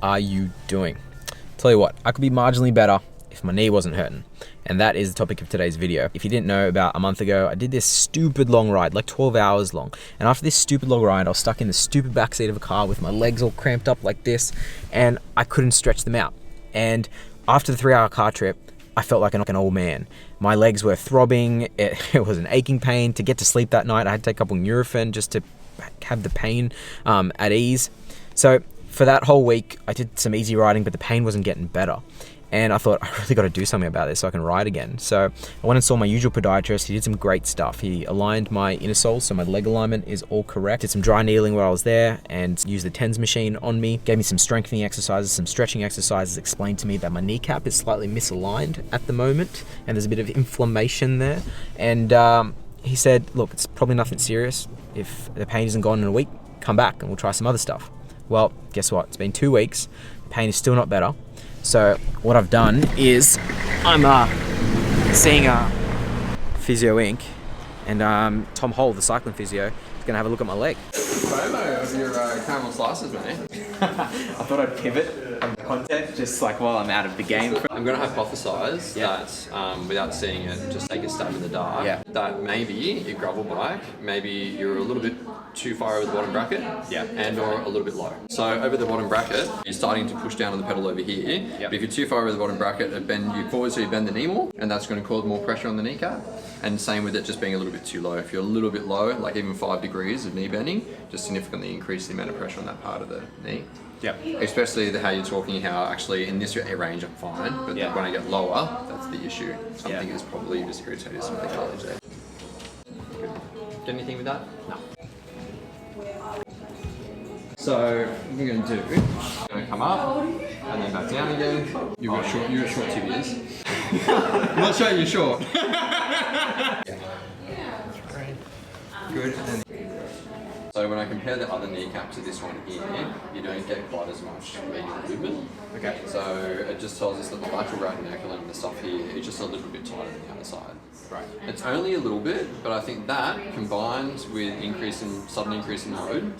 are you doing? Tell you what, I could be marginally better if my knee wasn't hurting. And that is the topic of today's video. If you didn't know, about a month ago, I did this stupid long ride, like 12 hours long. And after this stupid long ride, I was stuck in the stupid backseat of a car with my legs all cramped up like this, and I couldn't stretch them out. And after the 3-hour car trip, I felt like an old man. My legs were throbbing, it was an aching pain. To get to sleep that night, I had to take a couple Nurofen just to have the pain at ease. So for that whole week, I did some easy riding, but the pain wasn't getting better. And I thought, I really got to do something about this so I can ride again. So I went and saw my usual podiatrist. He did some great stuff. He aligned my inner soles, so my leg alignment is all correct. Did some dry needling while I was there and used the TENS machine on me. Gave me some strengthening exercises, some stretching exercises. Explained to me that my kneecap is slightly misaligned at the moment and there's a bit of inflammation there. And he said, look, it's probably nothing serious. If the pain isn't gone in a week, come back and we'll try some other stuff. Well, guess what? It's been 2 weeks. The pain is still not better. So what I've done is I'm seeing Physio Inc and Tom Hol, the cycling physio, is going to have a look at my leg. Photo of your caramel slices, mate. I thought I'd pivot on the content just like while I'm out of the game. I'm going to hypothesize that without seeing it, just take a stab in the dark, that maybe your gravel bike, maybe you're a little bit too far over the bottom bracket and or a little bit low. So over the bottom bracket, you're starting to push down on the pedal over here. But if you're too far over the bottom bracket, you bend forward, so you bend the knee more, and that's going to cause more pressure on the kneecap. And same with it just being a little bit too low. If you're a little bit low, like even 5 degrees of knee bending, just significantly increase the amount of pressure on that part of the knee. Especially how you're talking, how actually in this range I'm fine, but when I get lower, that's the issue. Something is probably just irritated some of the cartilage there. Good. Get anything with that? No. So what we're going to do, you're going to come up and then back down again. You've got short tibias. I'm not sure you're short. Good. And then, so when I compare the other kneecap to this one here, you don't get quite as much medial movement. Okay. So it just tells us that the lateral retinaculum and the stuff here is just a little bit tighter than the other side. Right. It's only a little bit, but I think that combined with sudden increase in load,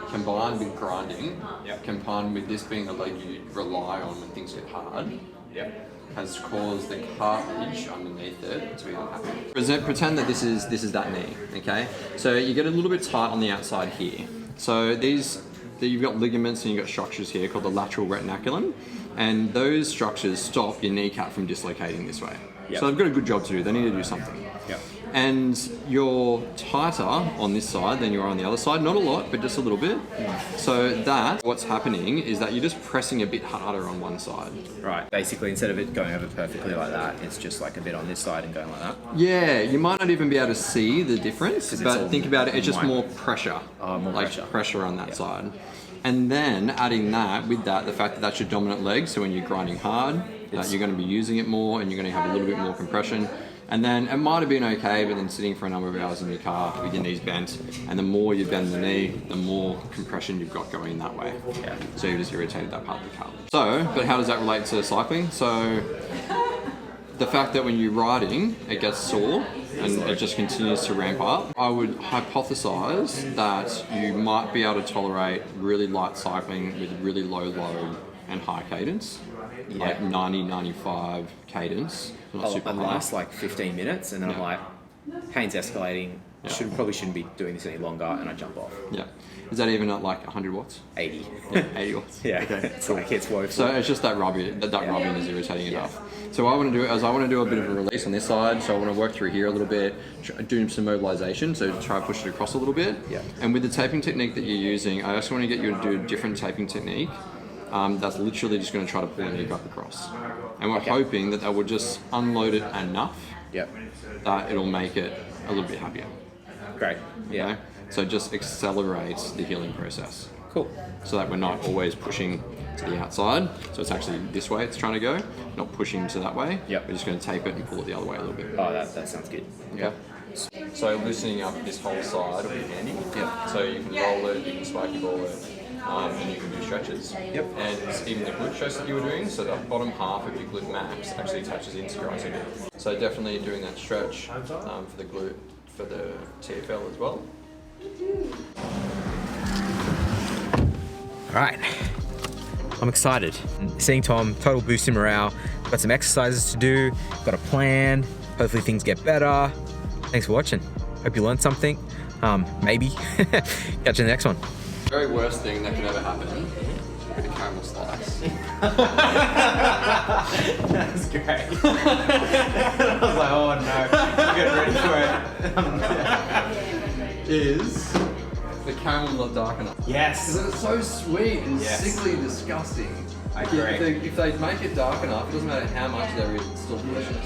combined with grinding, combined with this being the leg you rely on when things get hard, has caused the cartilage underneath it to be unhappy. Pretend that this is that knee, okay? So you get a little bit tight on the outside here. So you've got ligaments and you've got structures here called the lateral retinaculum, and those structures stop your kneecap from dislocating this way. So they've got a good job to do. They need to do something. And you're tighter on this side than you are on the other side. Not a lot, but just a little bit. So what's happening is that you're just pressing a bit harder on one side. Right. Basically, instead of it going over perfectly like that, it's just like a bit on this side and going like that. Yeah, you might not even be able to see the difference, but think about it, it's just more pressure. Pressure on that side. And then adding that, with that, the fact that that's your dominant leg, so when you're grinding hard, that you're going to be using it more and you're going to have a little bit more compression. And then it might have been okay, but then sitting for a number of hours in your car with your knees bent, and the more you bend the knee, the more compression you've got going that way. So you've just irritated that part of the cartilage. So, but how does that relate to cycling? So the fact that when you're riding, it gets sore and it just continues to ramp up. I would hypothesize that you might be able to tolerate really light cycling with really low load and high cadence. Like 90, 95 cadence. Not super high. Last like 15 minutes and then I'm like, pain's escalating. Probably shouldn't be doing this any longer, and I jump off. Is that even at like 100 watts? 80. 80 watts. Okay. It's like it's woeful. So it's just that rubbing is irritating enough. So what I want to do is I want to do a bit of a release on this side. So I want to work through here a little bit, do some mobilization. So try to push it across a little bit. And with the taping technique that you're using, I just want to get you to do a different taping technique. That's literally just going to try to pull the knee back across. And we're hoping that will just unload it enough that it'll make it a little bit happier. Great. Okay? So it just accelerates the healing process. Cool. So that we're not always pushing to the outside. So it's actually this way it's trying to go, not pushing to that way. We're just going to tape it and pull it the other way a little bit. Oh, that sounds good. Okay. So loosening up this whole side will be handy. So you can roll it, you can spiky ball it. And you can do stretches. And even the glute stretch that you were doing, so the bottom half of your glute max actually attaches into your ICB. So definitely doing that stretch for the glute, for the TFL as well. All right, I'm excited. Seeing Tom, total boost in morale. Got some exercises to do, got a plan. Hopefully things get better. Thanks for watching. Hope you learned something. Maybe. Catch you in the next one. Very worst thing that could ever happen with a caramel slice. That's great. I was like, oh no, get ready for it. Is the caramel not dark enough? Yes. Because it's so sweet and sickly disgusting. I agree. If they make it dark enough, it doesn't matter how much there is, it's still delicious.